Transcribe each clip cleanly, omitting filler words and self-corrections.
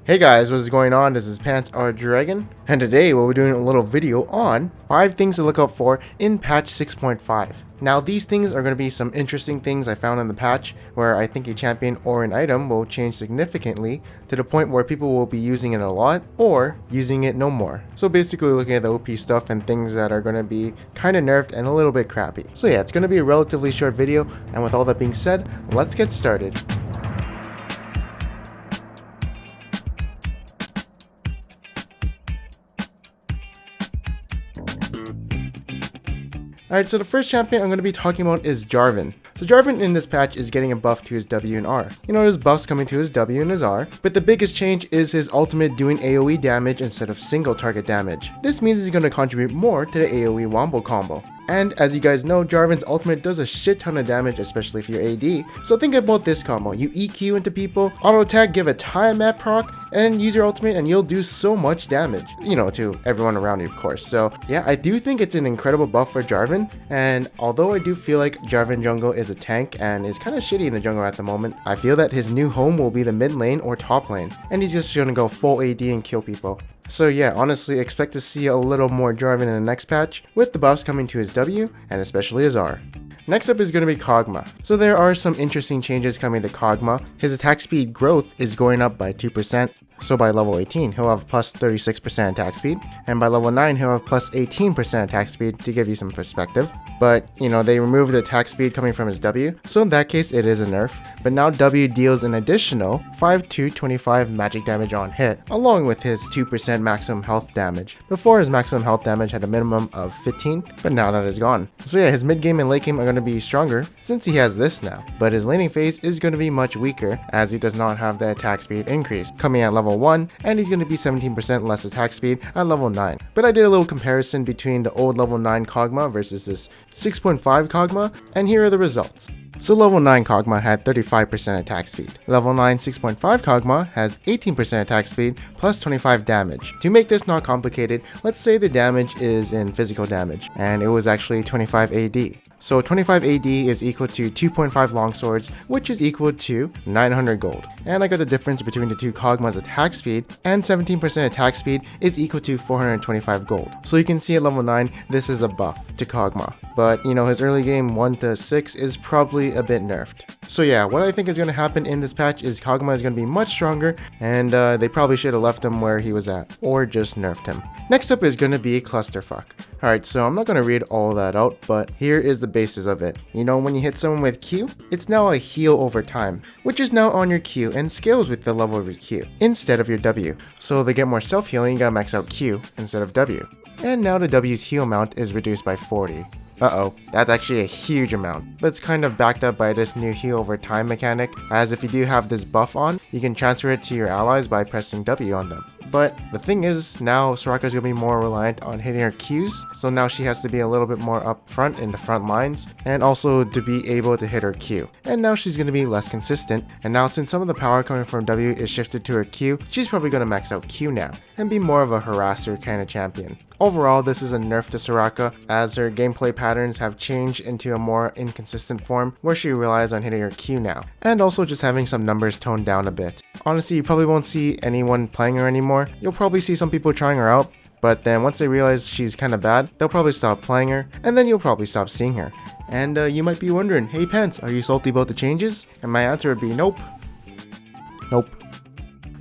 Hey guys, what is going on? This is Pants Our Dragon, and today we'll be doing a little video on 5 things to look out for in patch 6.5. Now these things are going to be some interesting things I found in the patch where I think a champion or an item will change significantly to the point where people will be using it a lot or using it no more. So basically looking at the OP stuff and things that are going to be kind of nerfed and a little bit crappy. So yeah, it's going to be a relatively short video, and with all that being said, let's get started. Alright, so the first champion I'm going to be talking about is Jarvan. So Jarvan in this patch is getting a buff to his W and R. You know, there's buffs coming to his W and his R, but the biggest change is his ultimate doing AoE damage instead of single target damage. This means he's going to contribute more to the AoE wombo combo. And as you guys know, Jarvan's ultimate does a shit ton of damage, especially for your AD. So think about this combo. You EQ into people, auto attack, give a time map proc, and use your ultimate and you'll do so much damage. You know, to everyone around you, of course. So yeah, I do think it's an incredible buff for Jarvan. And although I do feel like Jarvan jungle is a tank and is kind of shitty in the jungle at the moment, I feel that his new home will be the mid lane or top lane. And he's just gonna go full AD and kill people. So yeah, honestly expect to see a little more Jarvan in the next patch, with the buffs coming to his W and especially his R. Next up is going to be Kogmaw. So there are some interesting changes coming to Kogmaw. His attack speed growth is going up by 2%. So by level 18, he'll have plus 36% attack speed. And by level 9, he'll have plus 18% attack speed, to give you some perspective. But, you know, they removed the attack speed coming from his W. So in that case, it is a nerf. But now W deals an additional 5 to 25 magic damage on hit, along with his 2% maximum health damage. Before, his maximum health damage had a minimum of 15, but now that is gone. So yeah, his mid game and late game are going to be stronger since he has this now. But his laning phase is going to be much weaker, as he does not have the attack speed increase, coming at level 1, and he's going to be 17% less attack speed at level 9. But I did a little comparison between the old level 9 Kogmaw versus this 6.5 Kogmaw, and here are the results. So level 9 Kogmaw had 35% attack speed. Level 9 6.5 Kogmaw has 18% attack speed plus 25 damage. To make this not complicated, let's say the damage is in physical damage, and it was actually 25 AD. So 25 AD is equal to 2.5 longswords, which is equal to 900 gold. And I got the difference between the two Kogmaw's attack speed, and 17% attack speed is equal to 425 gold. So you can see at level 9, this is a buff to Kogmaw. But, you know, his early game 1 to 6 is probably a bit nerfed. So yeah, what I think is going to happen in this patch is Kogmaw is going to be much stronger, and they probably should have left him where he was at, or just nerfed him. Next up is going to be Clusterfuck. Alright, so I'm not going to read all that out, but here is the basis of it. You know, when you hit someone with Q, it's now a heal over time, which is now on your Q and scales with the level of your Q, instead of your W. So they get more self-healing, you gotta max out Q instead of W. And now the W's heal amount is reduced by 40. Uh-oh, that's actually a huge amount. But it's kind of backed up by this new heal over time mechanic, as if you do have this buff on, you can transfer it to your allies by pressing W on them. But the thing is, now Soraka is going to be more reliant on hitting her Qs, so now she has to be a little bit more up front in the front lines, and also to be able to hit her Q. And now she's going to be less consistent, and now since some of the power coming from W is shifted to her Q, she's probably going to max out Q now, and be more of a harasser kind of champion. Overall, this is a nerf to Soraka, as her gameplay patterns have changed into a more inconsistent form, where she relies on hitting her Q now, and also just having some numbers toned down a bit. Honestly, you probably won't see anyone playing her anymore. You'll probably see some people trying her out, but then once they realize she's kind of bad, they'll probably stop playing her, and then you'll probably stop seeing her. And you might be wondering, hey Pants, are you salty about the changes? And my answer would be nope. Nope.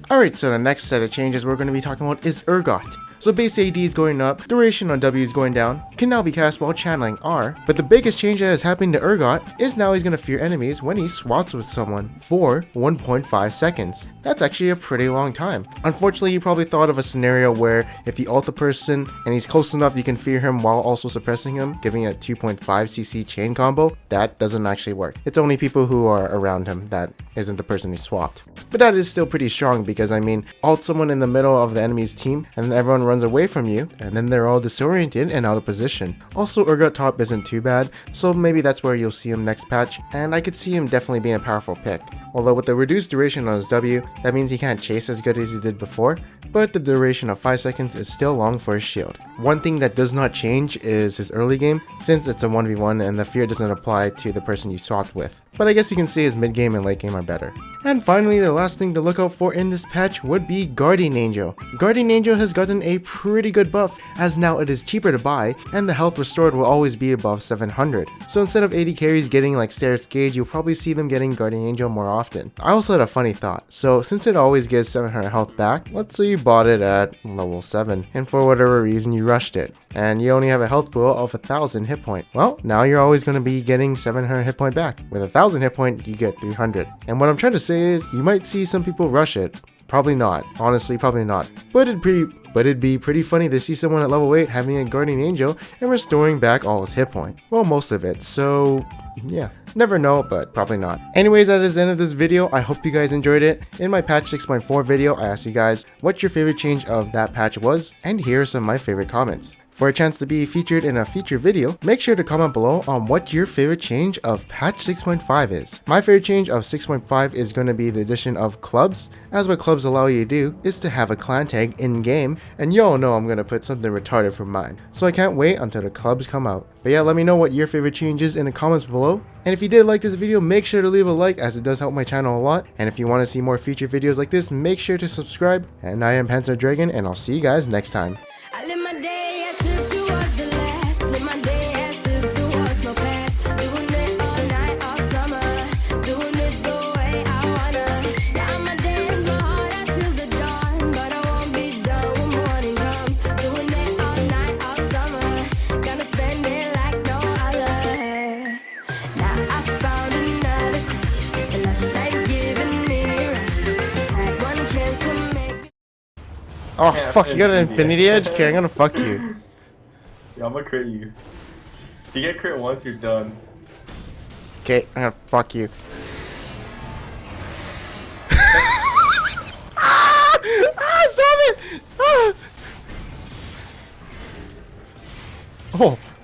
Alright, so the next set of changes we're going to be talking about is Urgot. So base AD is going up, duration on W is going down, can now be cast while channeling R, but the biggest change that has happened to Urgot is now he's going to fear enemies when he swats with someone for 1.5 seconds. That's actually a pretty long time. Unfortunately, you probably thought of a scenario where if you ult a person and he's close enough you can fear him while also suppressing him, giving a 2.5 CC chain combo. That doesn't actually work. It's only people who are around him that isn't the person he swapped. But that is still pretty strong because, I mean, ult someone in the middle of the enemy's team and then everyone runs away from you, and then they're all disoriented and out of position. Also, Urgot top isn't too bad, so maybe that's where you'll see him next patch, and I could see him definitely being a powerful pick. Although with the reduced duration on his W, that means he can't chase as good as he did before, but the duration of 5 seconds is still long for his shield. One thing that does not change is his early game, since it's a 1v1 and the fear doesn't apply to the person you swapped with. But I guess you can say his mid game and late game are better. And finally, the last thing to look out for in this patch would be Guardian Angel. Guardian Angel has gotten a pretty good buff, as now it is cheaper to buy, and the health restored will always be above 700. So instead of 80 carries getting like Stairs Gauge, you'll probably see them getting Guardian Angel more often. I also had a funny thought. So since it always gives 700 health back, let's say you bought it at level 7, and for whatever reason you rushed it, and you only have a health pool of 1000 hit point. Well, now you're always going to be getting 700 hit point back. With 1000 hit point, you get 300. And what I'm trying to say is, you might see some people rush it. Probably not. Honestly, probably not. But it'd be pretty funny to see someone at level 8 having a Guardian Angel and restoring back all his hit point. Well, most of it. So yeah, never know, but probably not. Anyways, that is the end of this video. I hope you guys enjoyed it. In my patch 6.4 video, I asked you guys what your favorite change of that patch was, and here are some of my favorite comments. For a chance to be featured in a feature video, make sure to comment below on what your favorite change of patch 6.5 is. My favorite change of 6.5 is going to be the addition of clubs, as what clubs allow you to do is to have a clan tag in game, and y'all know I'm going to put something retarded for mine, so I can't wait until the clubs come out. But yeah, let me know what your favorite change is in the comments below, and if you did like this video, make sure to leave a like, as it does help my channel a lot, and if you want to see more feature videos like this, make sure to subscribe, and I am Panzer Dragon, and I'll see you guys next time. Oh fuck, you got an infinity edge? Okay, I'm gonna fuck you. Yeah, I'm gonna crit you. If you get crit once, you're done. Okay, I'm gonna fuck you. Stop it! Oh.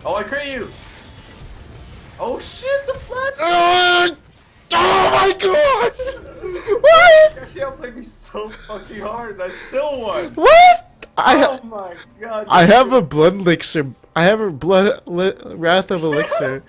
Oh, I crit you! Oh shit, the flash! Oh my god! What? Actually, outplayed me so fucking hard, and I still won! What? Oh my god. I have a blood elixir. I have a blood wrath of elixir.